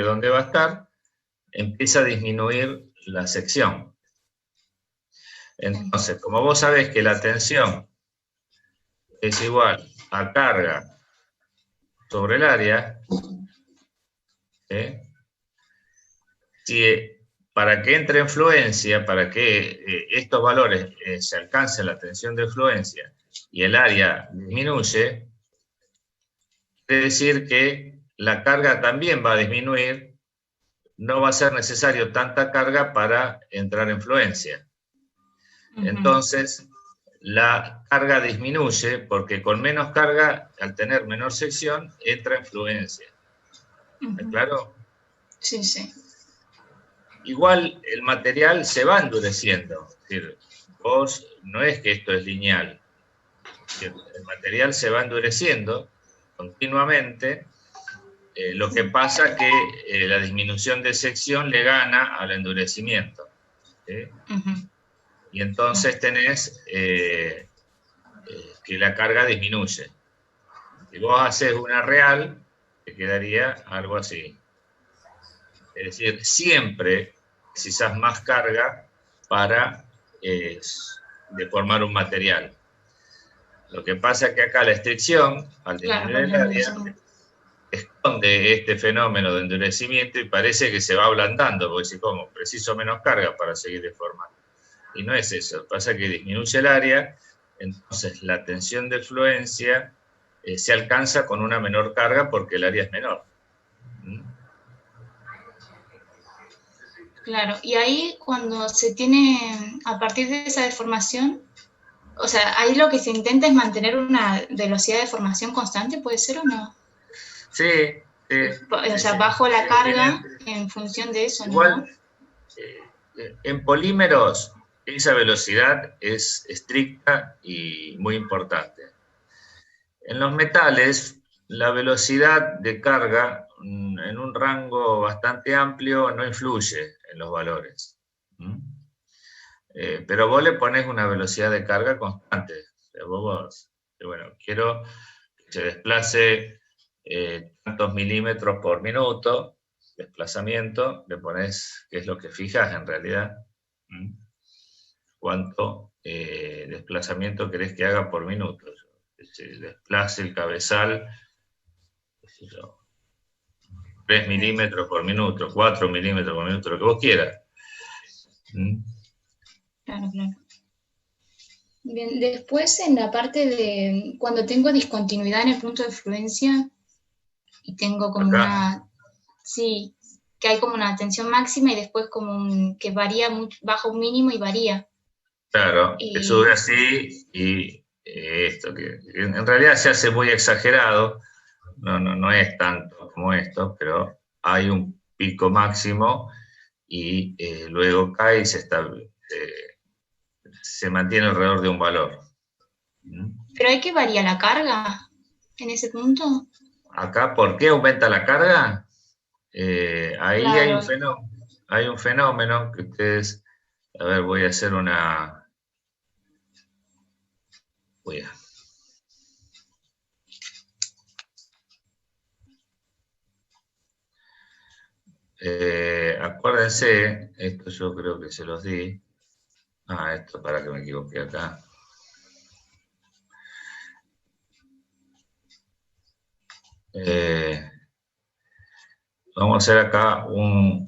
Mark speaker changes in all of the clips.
Speaker 1: dónde va a estar, empieza a disminuir la sección. Entonces, como vos sabés que la tensión es igual a carga sobre el área, si para que entre en fluencia, para que estos valores se alcance la tensión de fluencia y el área disminuye, quiere decir que la carga también va a disminuir, no va a ser necesario tanta carga para entrar en fluencia. Entonces, la carga disminuye porque con menos carga, al tener menor sección, entra en fluencia. ¿Está claro?
Speaker 2: Sí, sí.
Speaker 1: Igual el material se va endureciendo. Es decir, vos no es que esto es lineal. El material se va endureciendo continuamente. Lo que pasa es que la disminución de sección le gana al endurecimiento. Y entonces tenés que la carga disminuye. Si vos haces una real, te quedaría algo así. Es decir, siempre precisas más carga para deformar un material. Lo que pasa es que acá la estricción, al disminuir el área, esconde este fenómeno de endurecimiento y parece que se va ablandando, porque si como preciso menos carga para seguir deformando. Y no es eso, pasa que disminuye el área, entonces la tensión de fluencia se alcanza con una menor carga porque el área es menor.
Speaker 2: Claro, y ahí cuando se tiene, a partir de esa deformación, o sea, ahí lo que se intenta es mantener una velocidad de deformación constante, ¿puede ser o no?
Speaker 1: Sí.
Speaker 2: O sea, bajo la carga en función de eso,
Speaker 1: igual,
Speaker 2: ¿no?
Speaker 1: En polímeros esa velocidad es estricta y muy importante. En los metales, la velocidad de carga en un rango bastante amplio no influye en los valores. Pero vos le pones una velocidad de carga constante. O sea, bueno, quiero que se desplace tantos milímetros por minuto, desplazamiento, le pones, que es lo que fijas en realidad, cuánto desplazamiento querés que haga por minuto. Se desplace el cabezal, qué sé yo, 3 milímetros por minuto, 4 milímetros por minuto, lo que vos quieras.
Speaker 2: Claro, claro. Bien, después en la parte de cuando tengo discontinuidad en el punto de fluencia y tengo como
Speaker 1: Acá.
Speaker 2: sí, que hay como una tensión máxima y después como que varía, baja un mínimo y varía.
Speaker 1: Claro, que sube así y esto, que en realidad se hace muy exagerado, no es tanto como esto, pero hay un pico máximo y luego cae y se mantiene alrededor de un valor.
Speaker 2: ¿Pero hay que variar la carga en ese punto?
Speaker 1: Acá, ¿por qué aumenta la carga? Ahí
Speaker 2: Claro.
Speaker 1: hay un fenómeno que ustedes, a ver, voy a hacer una... acuérdense, esto yo creo que se los di. Esto para que me equivoqué acá. Vamos a hacer acá una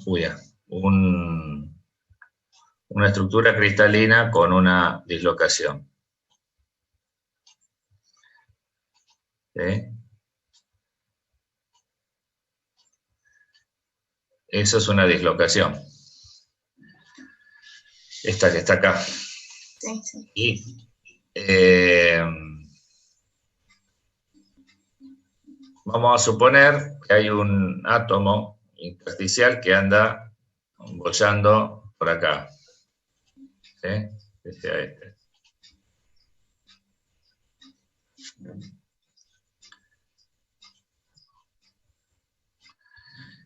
Speaker 1: estructura cristalina con una dislocación. ¿Sí? Eso es una dislocación. Esta que está acá.
Speaker 2: Sí, sí.
Speaker 1: Y vamos a suponer que hay un átomo intersticial que anda bollando por acá. ¿Sí? Este a este.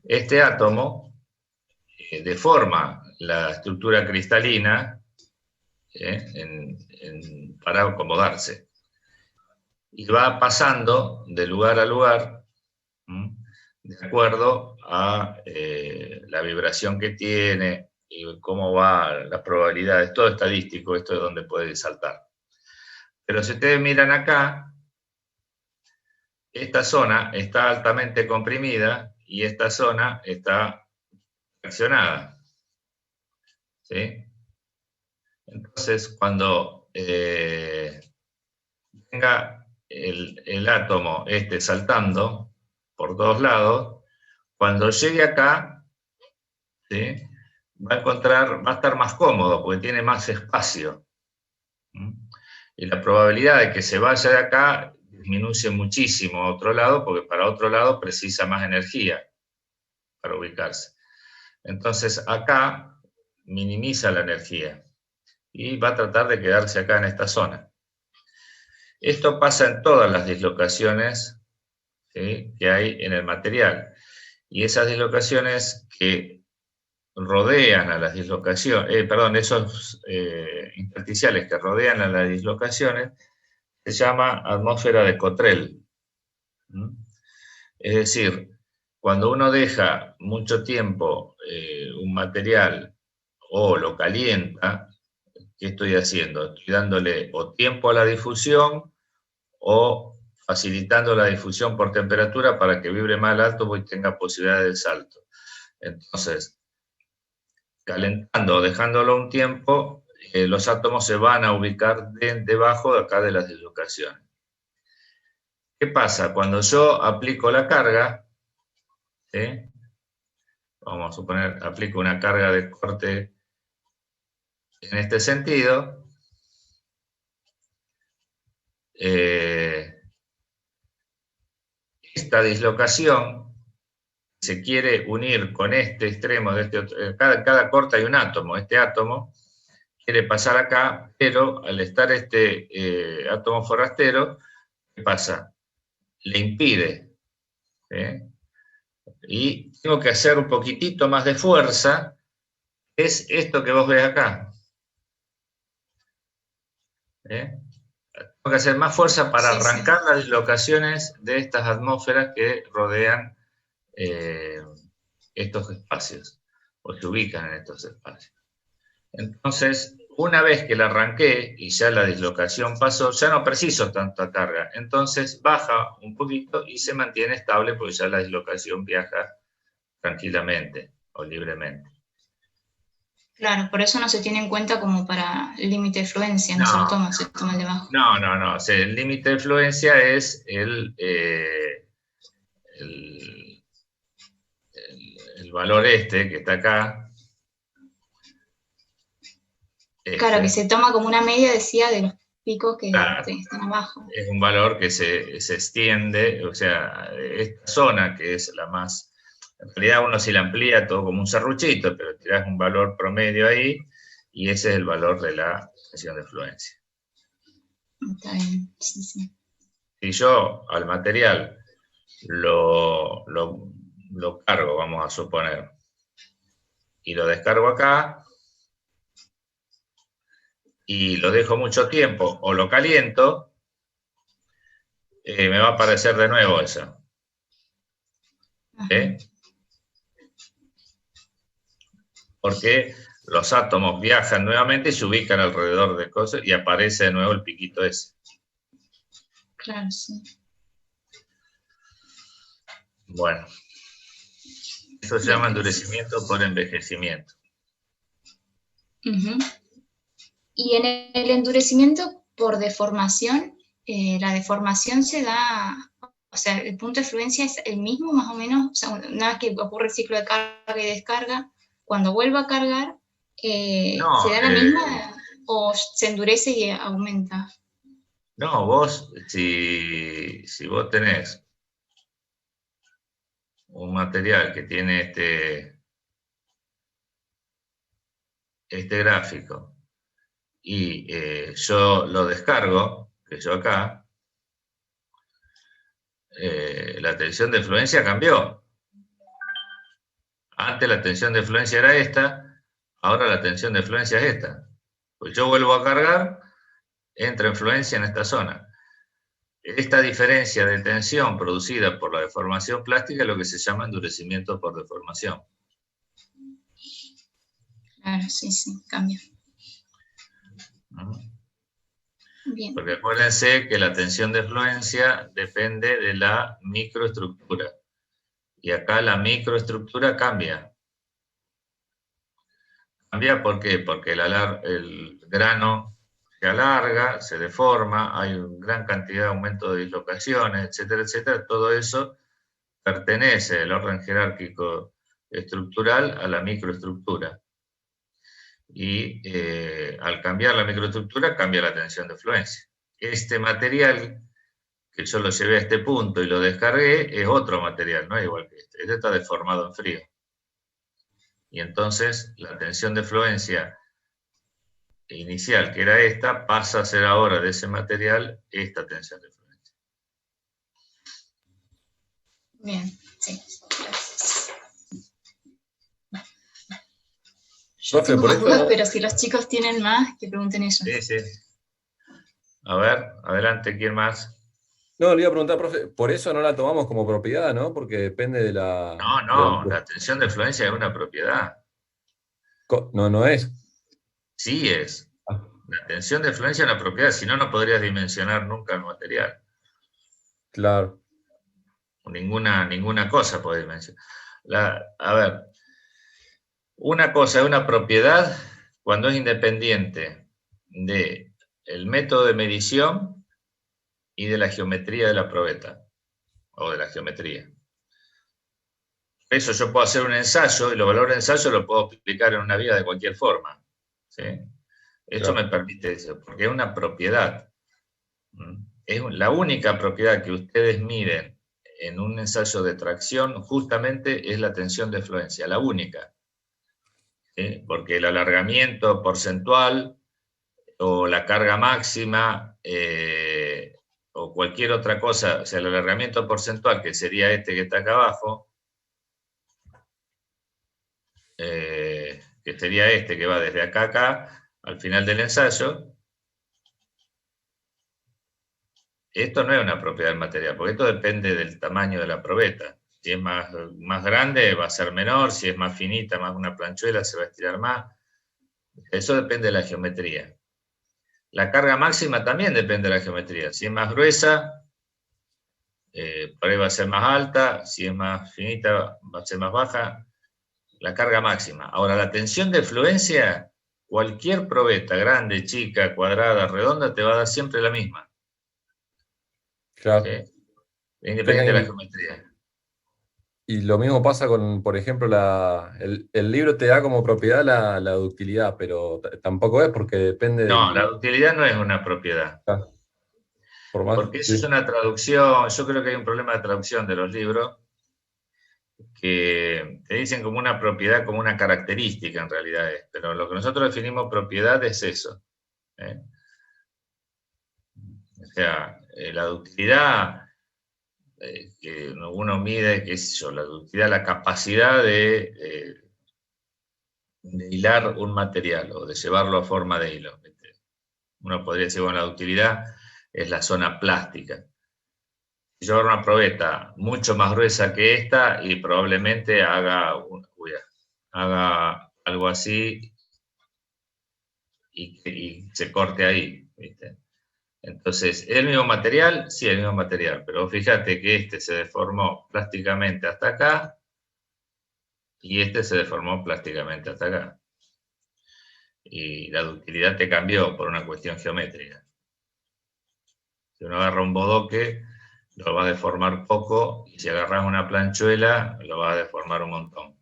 Speaker 1: Este átomo deforma la estructura cristalina para acomodarse. Y va pasando de lugar a lugar de acuerdo a la vibración que tiene y cómo va las probabilidades, todo estadístico, esto es donde puede saltar. Pero si ustedes miran acá, esta zona está altamente comprimida y esta zona está fraccionada, ¿sí? Entonces, cuando tenga el átomo saltando por todos lados, cuando llegue acá, ¿sí?, va a estar más cómodo porque tiene más espacio. Y la probabilidad de que se vaya de acá disminuye muchísimo a otro lado, porque para otro lado precisa más energía para ubicarse. Entonces acá minimiza la energía y va a tratar de quedarse acá en esta zona. Esto pasa en todas las dislocaciones, ¿sí?, que hay en el material. Y esas dislocaciones que rodean a las dislocaciones, esos intersticiales que rodean a las dislocaciones, se llama atmósfera de Cottrell. Es decir, cuando uno deja mucho tiempo un material o lo calienta, ¿qué estoy haciendo? Estoy dándole o tiempo a la difusión o facilitando la difusión por temperatura para que vibre más alto y tenga posibilidad de salto. Entonces, calentando o dejándolo un tiempo, los átomos se van a ubicar debajo de acá de las dislocaciones. ¿Qué pasa? Cuando yo aplico la carga, ¿sí?, vamos a suponer, aplico una carga de corte en este sentido, esta dislocación se quiere unir con este extremo de este otro, cada corte hay un átomo, este átomo quiere pasar acá, pero al estar este átomo forastero, ¿qué pasa? Le impide, ¿sí? Y tengo que hacer un poquitito más de fuerza, es esto que vos ves acá. Tengo que hacer más fuerza para arrancar las dislocaciones de estas atmósferas que rodean estos espacios, o se ubican en estos espacios. Entonces, una vez que la arranqué y ya la dislocación pasó, ya no preciso tanta carga. Entonces baja un poquito y se mantiene estable porque ya la dislocación viaja tranquilamente o libremente.
Speaker 2: Claro, por eso no se tiene en cuenta como para el límite de fluencia, no se lo toma, se toma el de abajo.
Speaker 1: No. O sea, el límite de fluencia es el valor que está acá.
Speaker 2: Claro, que se toma como una media, decía, de los picos que
Speaker 1: claro,
Speaker 2: están abajo.
Speaker 1: Es un valor que se extiende, o sea, esta zona que es la más... En realidad uno si la amplía todo como un serruchito, pero tirás un valor promedio ahí y ese es el valor de la tensión de fluencia.
Speaker 2: Está bien, sí.
Speaker 1: Si yo al material lo cargo, vamos a suponer, y lo descargo acá, y lo dejo mucho tiempo, o lo caliento, me va a aparecer de nuevo eso. Porque los átomos viajan nuevamente y se ubican alrededor de cosas y aparece de nuevo el piquito ese.
Speaker 2: Claro, sí.
Speaker 1: Bueno, eso se llama endurecimiento por envejecimiento.
Speaker 2: Y en el endurecimiento por deformación, la deformación se da, o sea, el punto de fluencia es el mismo más o menos, o sea, una vez que ocurre el ciclo de carga y descarga, cuando vuelva a cargar, ¿se da la misma o se endurece y aumenta?
Speaker 1: No, vos, si vos tenés un material que tiene este gráfico y yo lo descargo, que yo acá, la tensión de fluencia cambió. Antes la tensión de fluencia era esta, ahora la tensión de fluencia es esta. Pues yo vuelvo a cargar, entra en fluencia en esta zona. esta diferencia de tensión producida por la deformación plástica es lo que se llama endurecimiento por deformación.
Speaker 2: Claro, sí, cambia. Bien.
Speaker 1: Porque acuérdense que la tensión de fluencia depende de la microestructura. Y acá la microestructura cambia. ¿Cambia por qué? Porque el grano se alarga, se deforma, hay una gran cantidad de aumento de dislocaciones, etcétera, etcétera. Todo eso pertenece, el orden jerárquico estructural, a la microestructura. Y al cambiar la microestructura, cambia la tensión de fluencia. Este material, que yo lo llevé a este punto y lo descargué, es otro material, no es igual que este. Este está deformado en frío. Y entonces la tensión de fluencia inicial, que era esta, pasa a ser ahora de ese material esta tensión de fluencia.
Speaker 2: Bien, sí, gracias. Yo
Speaker 3: Profe,
Speaker 2: tengo
Speaker 3: por
Speaker 2: más
Speaker 3: esto
Speaker 2: dudas,
Speaker 3: no...
Speaker 2: pero si los chicos tienen más, que pregunten ellos.
Speaker 1: Sí, sí. A ver, adelante, ¿quién más?
Speaker 3: No, le iba a preguntar, profe, por eso no la tomamos como propiedad, ¿no? Porque depende de la...
Speaker 1: No, la tensión de fluencia es una propiedad.
Speaker 3: No, no es.
Speaker 1: Sí es.
Speaker 3: Ah,
Speaker 1: La tensión de fluencia es una propiedad, si no, no podrías dimensionar nunca el material.
Speaker 3: claro.
Speaker 1: Ninguna cosa podés dimensionar. A ver, una cosa es una propiedad cuando es independiente del método de medición y de la geometría de la probeta, o de la geometría. Eso yo puedo hacer un ensayo, y los valores de ensayo lo puedo aplicar en una vía de cualquier forma. ¿Sí? Esto
Speaker 3: Claro.
Speaker 1: me permite eso, porque es una propiedad. Es la única propiedad que ustedes miden en un ensayo de tracción, justamente es la tensión de fluencia, la única. ¿Sí? Porque el alargamiento porcentual o la carga máxima o cualquier otra cosa, o sea, el alargamiento porcentual, que sería este que está acá abajo, que sería este que va desde acá a acá, al final del ensayo, esto no es una propiedad del material, porque esto depende del tamaño de la probeta. Si es más grande, va a ser menor, si es más finita, más una planchuela, se va a estirar más. Eso depende de la geometría. La carga máxima también depende de la geometría. Si es más gruesa, por ahí va a ser más alta, si es más finita, va a ser más baja. La carga máxima. Ahora, la tensión de fluencia, cualquier probeta, grande, chica, cuadrada, redonda, te va a dar siempre la misma.
Speaker 3: Claro.
Speaker 1: ¿Sí? Independiente de la geometría.
Speaker 3: Y lo mismo pasa con, por ejemplo, el libro te da como propiedad la ductilidad, pero tampoco es porque depende
Speaker 1: No, la
Speaker 3: del...
Speaker 1: ductilidad no es una propiedad.
Speaker 3: Ah, por más,
Speaker 1: Porque eso es
Speaker 3: sí.
Speaker 1: una traducción, yo creo que hay un problema de traducción de los libros, que te dicen como una propiedad, como una característica en realidad es, pero lo que nosotros definimos propiedad es eso. ¿Eh? O sea, la ductilidad, que uno mide, qué sé yo, la ductilidad, la capacidad de hilar un material o de llevarlo a forma de hilo. Uno podría decir, bueno, la ductilidad es la zona plástica. Si yo agarro una probeta mucho más gruesa que esta y probablemente haga algo así y se corte ahí, ¿viste? Entonces, ¿es el mismo material? Sí, el mismo material, pero fíjate que este se deformó plásticamente hasta acá y este se deformó plásticamente hasta acá. Y la ductilidad te cambió por una cuestión geométrica. Si uno agarra un bodoque, lo va a deformar poco, y si agarras una planchuela, lo va a deformar un montón.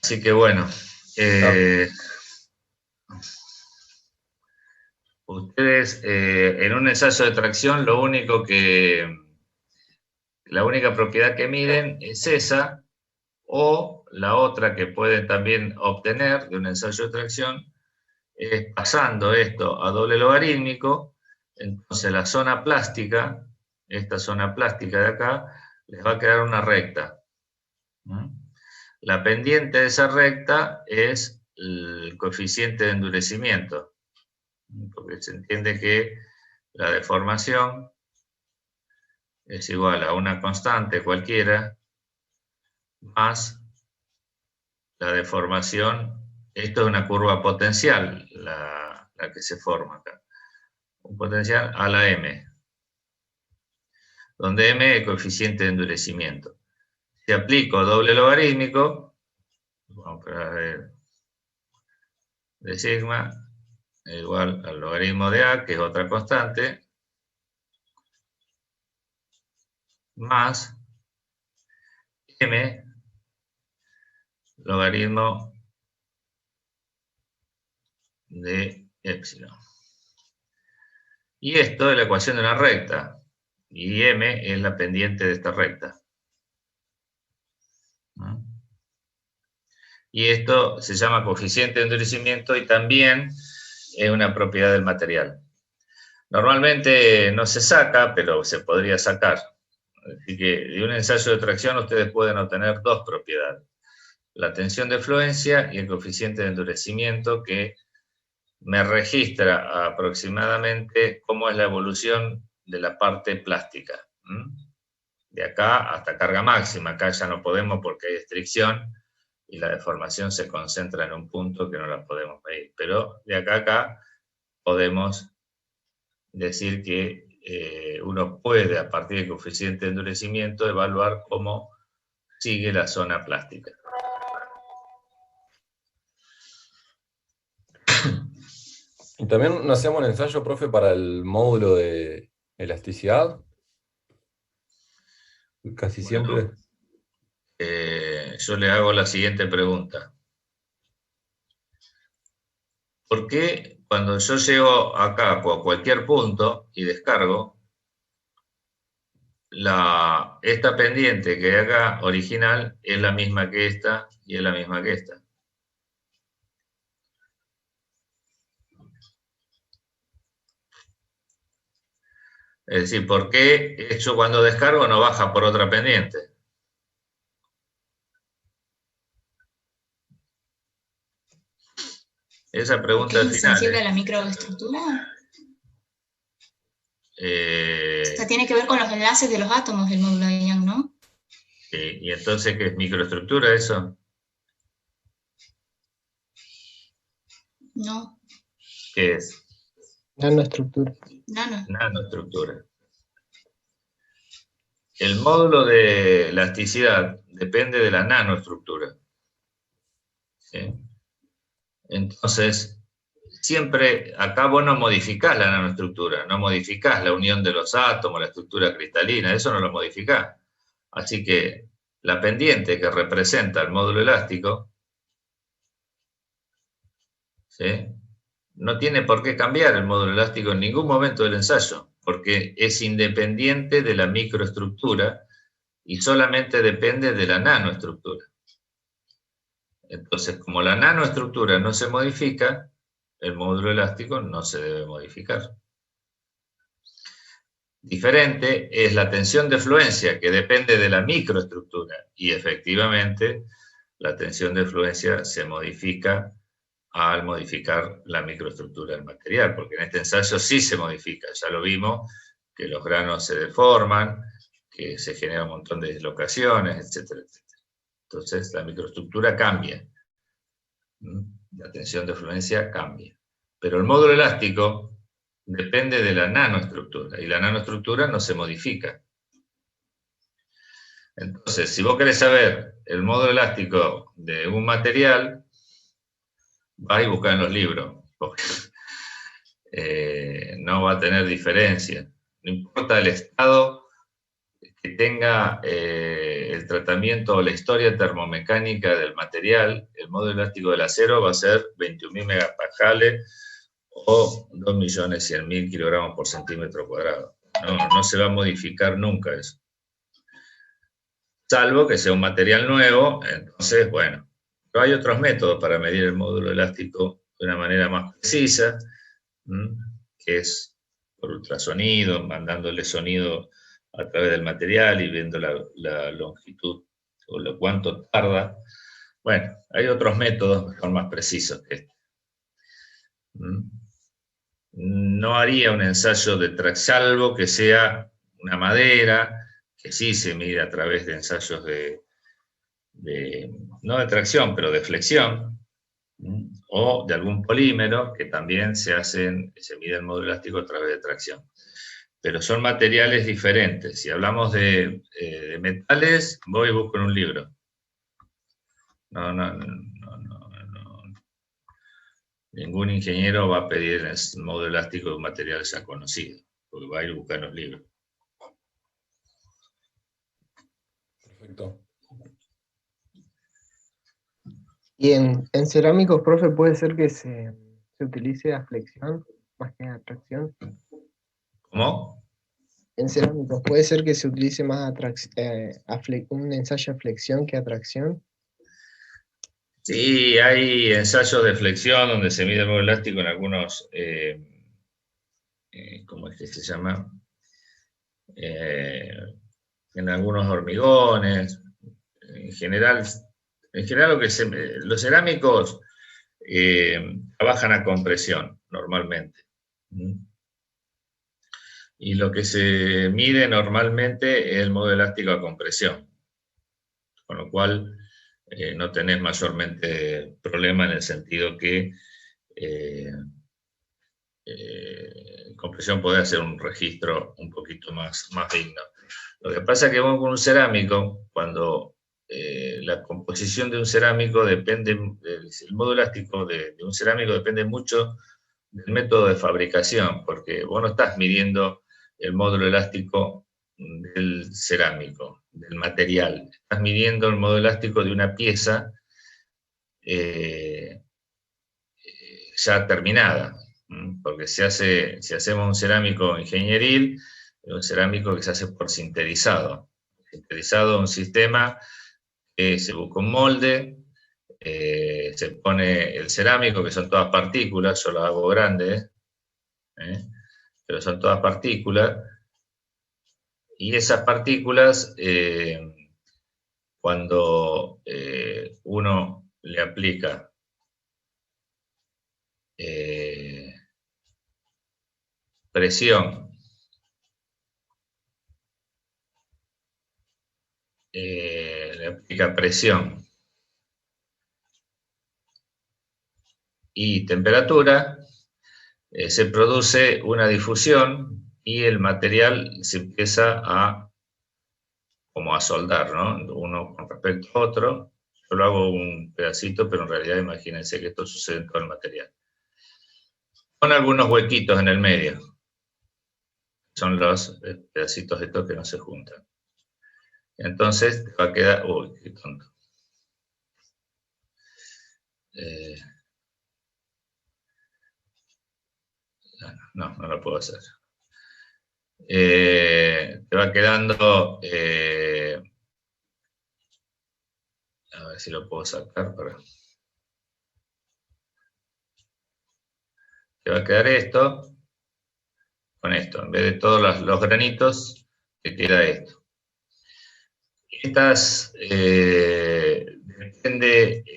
Speaker 1: Así que bueno, ustedes en un ensayo de tracción la única propiedad que miden es esa, o la otra que pueden también obtener de un ensayo de tracción es pasando esto a doble logarítmico. Entonces la zona plástica, esta zona plástica de acá, les va a quedar una recta. La pendiente de esa recta es el coeficiente de endurecimiento. porque se entiende que la deformación es igual a una constante cualquiera más la deformación. Esto es una curva potencial, la que se forma acá. Un potencial a la m, donde m es el coeficiente de endurecimiento. Si aplico doble logarítmico, vamos a ver, de sigma igual al logaritmo de a, que es otra constante, más m logaritmo de epsilon. Y esto es la ecuación de una recta, y m es la pendiente de esta recta. Y esto se llama coeficiente de endurecimiento y también es una propiedad del material. Normalmente no se saca, pero se podría sacar. Así que de un ensayo de tracción ustedes pueden obtener dos propiedades. La tensión de fluencia y el coeficiente de endurecimiento, que me registra aproximadamente cómo es la evolución de la parte plástica. De acá hasta carga máxima. Acá ya no podemos porque hay restricción y la deformación se concentra en un punto que no la podemos medir. Pero de acá a acá podemos decir que uno puede, a partir del coeficiente de endurecimiento, evaluar cómo sigue la zona plástica.
Speaker 3: Y también nos hacemos un ensayo, profe, para el módulo de elasticidad. Casi siempre.
Speaker 1: Yo le hago la siguiente pregunta. ¿Por qué cuando yo llego acá a cualquier punto y descargo, esta pendiente que hay acá, original, es la misma que esta y es la misma que esta? Es decir, ¿por qué esto cuando descargo no baja por otra pendiente? Esa pregunta
Speaker 2: ¿Es
Speaker 1: al final.
Speaker 2: insensible a la microestructura? O sea, tiene que ver con los enlaces de los átomos del módulo de Young, ¿no?
Speaker 1: ¿Y entonces qué es microestructura eso?
Speaker 2: No.
Speaker 1: ¿Qué es?
Speaker 4: Nanoestructura.
Speaker 1: Nanoestructura. El módulo de elasticidad depende de la nanoestructura. ¿Sí? Entonces, siempre acá vos no modificás la nanoestructura, no modificás la unión de los átomos, la estructura cristalina, eso no lo modificás. Así que la pendiente que representa el módulo elástico, ¿sí?, no tiene por qué cambiar el módulo elástico en ningún momento del ensayo, porque es independiente de la microestructura y solamente depende de la nanoestructura. Entonces, como la nanoestructura no se modifica, el módulo elástico no se debe modificar. Diferente es la tensión de fluencia, que depende de la microestructura, y efectivamente la tensión de fluencia se modifica al modificar la microestructura del material, porque en este ensayo sí se modifica, ya lo vimos, que los granos se deforman, que se genera un montón de dislocaciones, etcétera, etcétera. Entonces la microestructura cambia, la tensión de fluencia cambia. Pero el módulo elástico depende de la nanoestructura, y la nanoestructura no se modifica. Entonces, si vos querés saber el módulo elástico de un material, vas y buscás en los libros, porque no va a tener diferencia. No importa el estado que tenga el tratamiento o la historia termomecánica del material, el módulo elástico del acero va a ser 21.000 megapascales o 2.100.000 kilogramos por centímetro cuadrado. No se va a modificar nunca eso. Salvo que sea un material nuevo, entonces, bueno. Pero hay otros métodos para medir el módulo elástico de una manera más precisa, que es por ultrasonido, mandándole sonido a través del material y viendo la longitud o lo cuánto tarda. Bueno, hay otros métodos que son más precisos que este. no haría un ensayo de tracción, salvo que sea una madera, que sí se mide a través de ensayos no de tracción, pero de flexión, o de algún polímero, que también se mide el módulo elástico a través de tracción. Pero son materiales diferentes. Si hablamos de metales, voy y busco en un libro. No. Ningún ingeniero va a pedir el módulo elástico de un material ya conocido, porque va a ir a buscar los libros.
Speaker 3: Perfecto.
Speaker 4: Y en cerámicos, profe, puede ser que se utilice a flexión más que a tracción.
Speaker 1: ¿Cómo?
Speaker 4: En cerámicos, puede ser que se utilice más un ensayo a flexión que a tracción.
Speaker 1: Sí, hay ensayos de flexión donde se mide el módulo elástico en algunos, ¿cómo es que se llama? En algunos hormigones. En general los cerámicos trabajan a compresión normalmente. Y lo que se mide normalmente es el módulo elástico a compresión, con lo cual no tenés mayormente problema en el sentido que compresión podés hacer un registro un poquito más digno. Lo que pasa es que vos con un cerámico, cuando la composición de un cerámico depende, el módulo elástico de un cerámico depende mucho del método de fabricación, porque vos no estás midiendo el módulo elástico del cerámico, del material, estás midiendo el módulo elástico de una pieza ya terminada, porque si hacemos un cerámico ingenieril, es un cerámico que se hace por sinterizado. Sinterizado es un sistema que se busca un molde, se pone el cerámico, que son todas partículas, yo lo hago grande, pero son todas partículas, y esas partículas, cuando uno le aplica presión, le aplica presión y temperatura, se produce una difusión y el material se empieza como a soldar, ¿no? Uno con respecto a otro. Yo lo hago un pedacito, pero en realidad imagínense que esto sucede en todo el material. Con algunos huequitos en el medio. Son los pedacitos estos que no se juntan. Entonces va a quedar... Uy, qué tonto. No lo puedo hacer. Te va quedando... a ver si lo puedo sacar para... Te va a quedar esto, con esto. En vez de todos los granitos, te queda esto.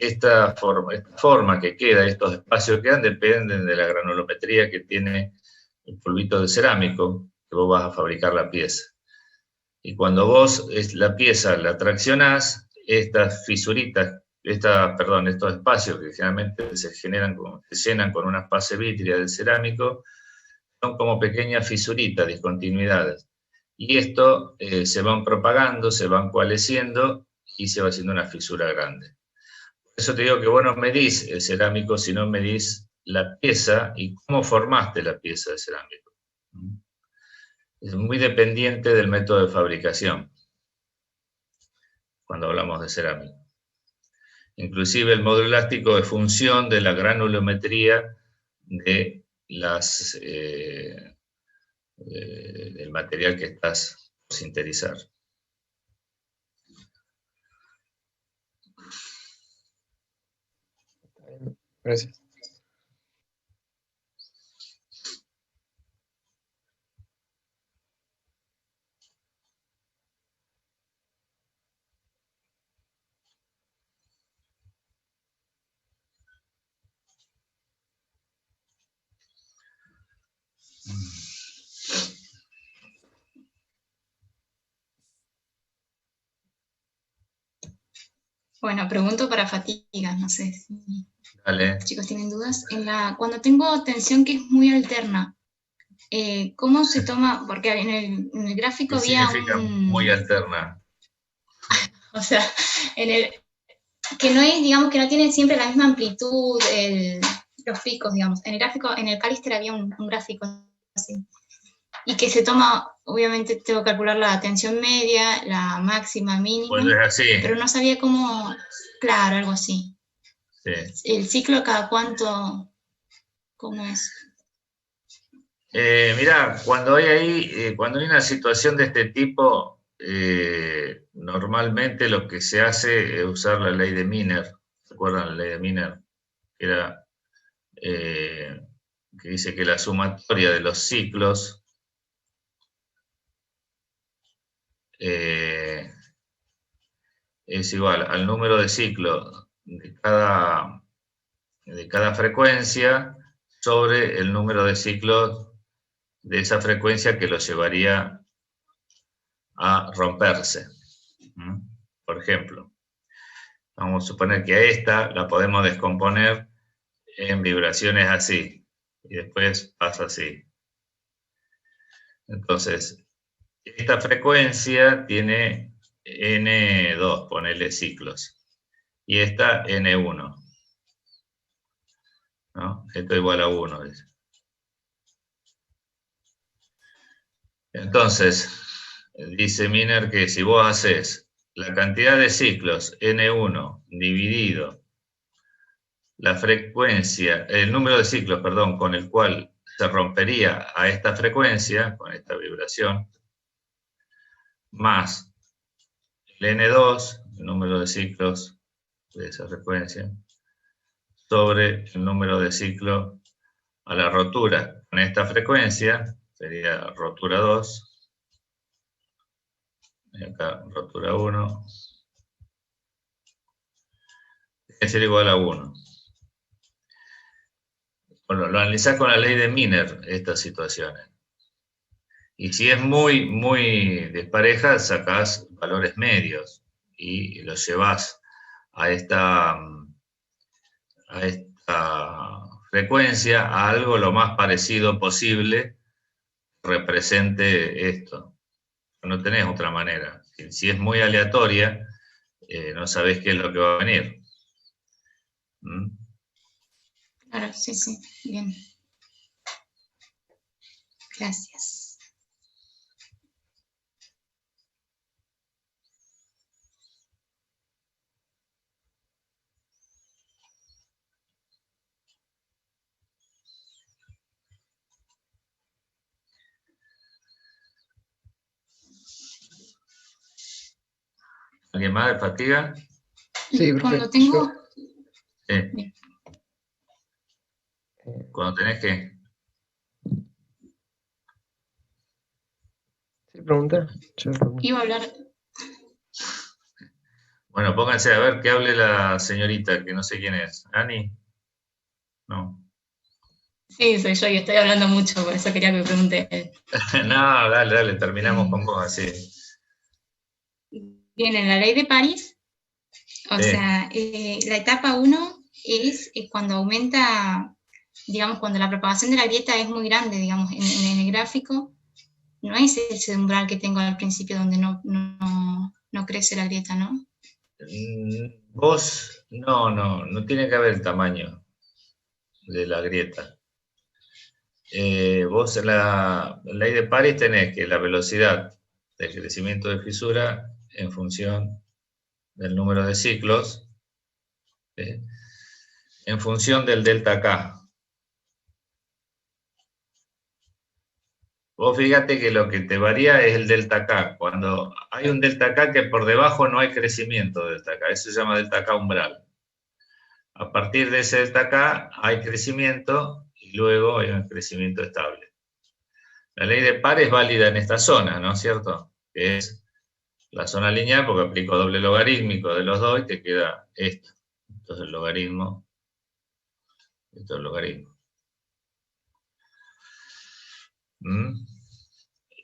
Speaker 1: Esta forma que queda, estos espacios que quedan, dependen de la granulometría que tiene el polvito de cerámico, que vos vas a fabricar la pieza. Y cuando vos la pieza la traccionás, estas fisuritas, estos espacios que generalmente se llenan con una fase vítrea del cerámico, son como pequeñas fisuritas, discontinuidades. Y esto se van propagando, se van coalesciendo y se va haciendo una fisura grande. Por eso te digo que vos no medís el cerámico, sino medís la pieza y cómo formaste la pieza de cerámico. Es muy dependiente del método de fabricación cuando hablamos de cerámica. Inclusive el módulo elástico es función de la granulometría de del material que estás por sinterizar.
Speaker 4: Gracias.
Speaker 2: Bueno, pregunto para fatiga, no sé si
Speaker 1: Dale.
Speaker 2: los chicos tienen dudas. Cuando tengo tensión que es muy alterna, ¿cómo se toma? Porque en el gráfico
Speaker 1: ¿Qué
Speaker 2: había
Speaker 1: significa muy alterna?
Speaker 2: o sea, que no es, digamos, que no tienen siempre la misma amplitud, los picos, digamos. En el gráfico, en el Callister había un gráfico así. Y que se toma, obviamente tengo que calcular la tensión media, la máxima, mínima,
Speaker 1: Bueno, es así.
Speaker 2: pero no sabía cómo, claro, algo así.
Speaker 1: Sí.
Speaker 2: El ciclo cada cuánto, ¿cómo es?
Speaker 1: Mirá, cuando hay una situación de este tipo, normalmente lo que se hace es usar la ley de Miner. ¿Se acuerdan la ley de Miner? Que era, que dice que la sumatoria de los ciclos es igual al número de ciclos de cada frecuencia sobre el número de ciclos de esa frecuencia que lo llevaría a romperse. Por ejemplo, vamos a suponer que a esta la podemos descomponer en vibraciones así, y después pasa así. Entonces, esta frecuencia tiene N2, ponele ciclos, y esta N1, ¿no? Esto es igual a 1, dice. Entonces, dice Miner que si vos haces la cantidad de ciclos N1 dividido la frecuencia, el número de ciclos, perdón, con el cual se rompería a esta frecuencia, con esta vibración, más el N2, el número de ciclos de esa frecuencia, sobre el número de ciclos a la rotura con esta frecuencia, sería rotura 2, y acá rotura 1, es igual a 1. Bueno, lo analizás con la ley de Miner, estas situaciones. Y si es muy, muy despareja, sacás valores medios y los llevas a esta frecuencia, a algo lo más parecido posible, represente esto. No tenés otra manera. Si es muy aleatoria, no sabés qué es lo que va a venir.
Speaker 2: Claro, sí, sí, bien. Gracias.
Speaker 1: ¿Alguien más de fatiga?
Speaker 4: Sí,
Speaker 2: Cuando tengo...
Speaker 1: Sí. Cuando tenés que...
Speaker 4: Sí, pregunta.
Speaker 2: Iba a hablar...
Speaker 1: Bueno, pónganse a ver que hable la señorita, que no sé quién es. ¿Ani? No.
Speaker 2: Sí, soy yo y estoy hablando mucho, por eso quería que me pregunte.
Speaker 1: No, dale, terminamos con vos así.
Speaker 2: Bien, en la ley de París, o sea, la etapa 1 es cuando aumenta, digamos, cuando la propagación de la grieta es muy grande, digamos, en el gráfico, no es ese umbral que tengo al principio donde no crece la grieta, ¿no?
Speaker 1: Vos, no tiene que haber el tamaño de la grieta. Vos en la ley de París tenés que la velocidad del crecimiento de fisura en función del número de ciclos, en función del delta K. Vos fíjate que lo que te varía es el delta K. Cuando hay un delta K que por debajo no hay crecimiento de delta K, eso se llama delta K umbral. A partir de ese delta K hay crecimiento y luego hay un crecimiento estable. La ley de París es válida en esta zona, ¿no es cierto? Que es la zona lineal porque aplico doble logarítmico de los dos y te queda esto. Entonces el logaritmo, esto es el logaritmo.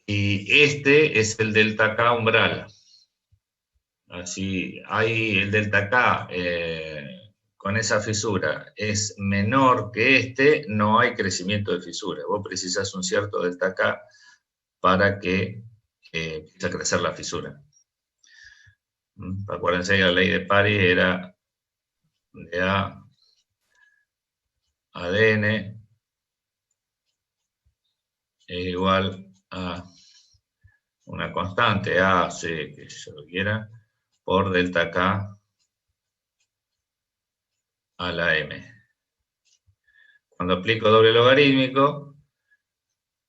Speaker 1: Y este es el delta K umbral. así, hay el delta K con esa fisura es menor que este, no hay crecimiento de fisura. Vos precisás un cierto delta K para que empiece a crecer la fisura. Acuérdense que la ley de Paris era de A ADN es igual a una constante A, C, que se lo quiera, por delta K a la M. Cuando aplico doble logarítmico,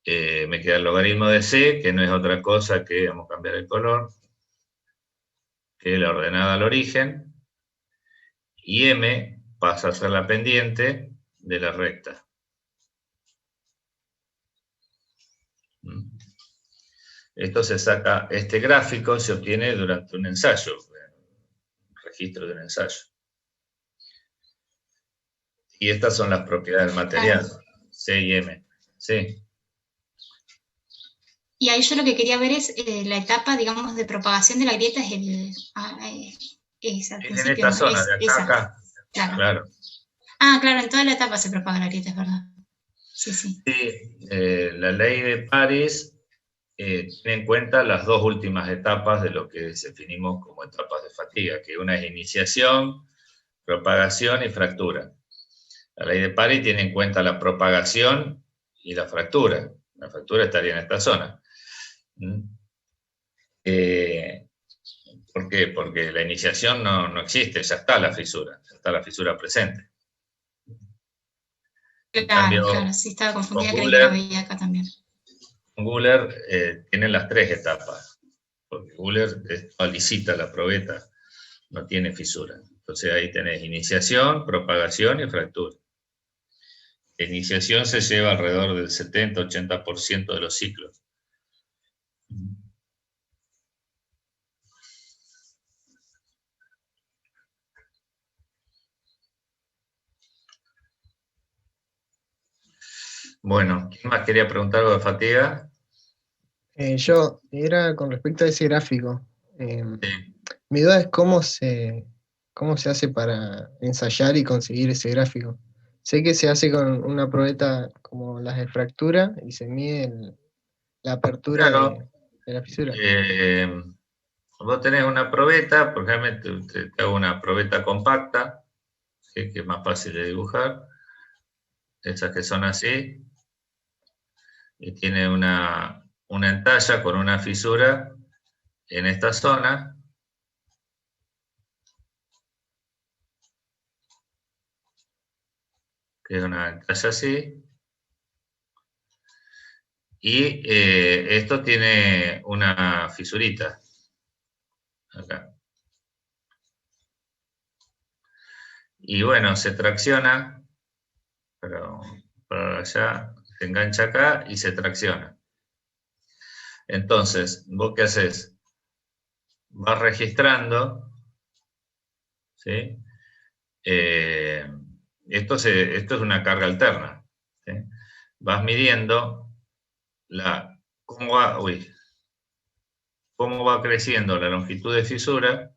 Speaker 1: me queda el logaritmo de C, que no es otra cosa que, vamos a cambiar el color, que la ordenada al origen, y M pasa a ser la pendiente de la recta. Esto se saca, este gráfico se obtiene durante un ensayo, un registro de un ensayo. Y estas son las propiedades del material, C y M. Sí.
Speaker 2: Y ahí yo lo que quería ver es la etapa, digamos, de propagación de la grieta es al
Speaker 1: En
Speaker 2: principio,
Speaker 1: esta
Speaker 2: ¿no?
Speaker 1: zona, de acá
Speaker 2: esa.
Speaker 1: a acá. Claro.
Speaker 2: Ah, claro, en toda la etapa se propaga la grieta, es verdad. Sí, sí.
Speaker 1: Sí, la ley de Paris tiene en cuenta las dos últimas etapas de lo que definimos como etapas de fatiga, que una es iniciación, propagación y fractura. La ley de Paris tiene en cuenta la propagación y la fractura. La fractura estaría en esta zona. ¿Por qué? Porque la iniciación no existe, ya está la fisura presente.
Speaker 2: Claro, sí, estaba confundida,
Speaker 1: con
Speaker 2: creí que la veía acá también.
Speaker 1: Con Guller tienen las tres etapas, porque Guller licita la probeta, no tiene fisura. Entonces ahí tenés iniciación, propagación y fractura. La iniciación se lleva alrededor del 70-80% de los ciclos. Bueno, ¿quién más quería preguntar algo de fatiga?
Speaker 4: Yo, era con respecto a ese gráfico.
Speaker 1: Sí.
Speaker 4: Mi duda es cómo se hace para ensayar y conseguir ese gráfico. Sé que se hace con una probeta como las de fractura y se mide la apertura
Speaker 1: Claro.
Speaker 4: de la fisura.
Speaker 1: Vos tenés una probeta, por ejemplo, te hago una probeta compacta, ¿sí? Que es más fácil de dibujar. Esas que son así. Y tiene una entalla con una fisura en esta zona. Que es una entalla así. Y esto tiene una fisurita. Acá. Y bueno, se tracciona, pero para allá se engancha acá y se tracciona. Entonces, ¿vos qué haces? Vas registrando, ¿sí? Esto es una carga alterna, ¿sí? Vas midiendo cómo va creciendo la longitud de fisura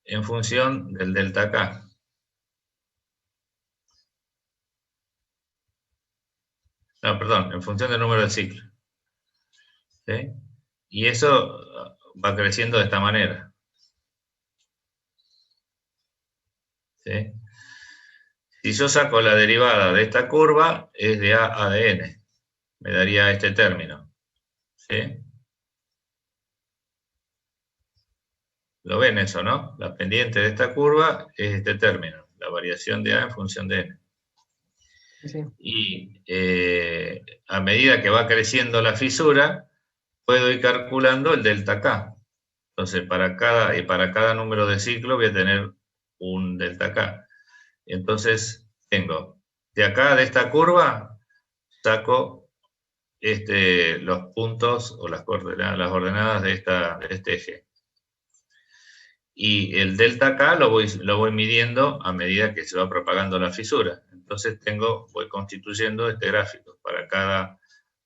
Speaker 1: en función del delta K. No, perdón, en función del número de ciclos. ¿Sí? Y eso va creciendo de esta manera. ¿Sí? Si yo saco la derivada de esta curva, es de A a de N. Me daría este término. ¿Sí? ¿Lo ven eso, no? La pendiente de esta curva es este término, la variación de A en función de N.
Speaker 4: Sí.
Speaker 1: Y a medida que va creciendo la fisura, puedo ir calculando el delta K. Entonces, para cada número de ciclo voy a tener un delta K. Entonces, tengo, de acá, de esta curva, saco los puntos o las ordenadas de este eje. Y el delta K lo voy midiendo a medida que se va propagando la fisura. Entonces voy constituyendo este gráfico. Para cada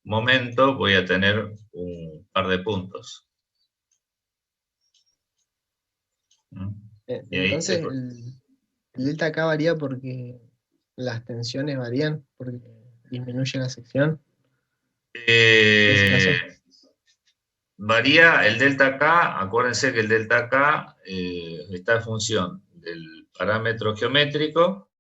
Speaker 1: momento voy a tener un par de puntos. Y ahí
Speaker 4: Entonces, el delta K varía porque las tensiones varían, porque disminuye la sección. ¿En ese caso?
Speaker 1: Varía el delta K, acuérdense que el delta K está en función del parámetro geométrico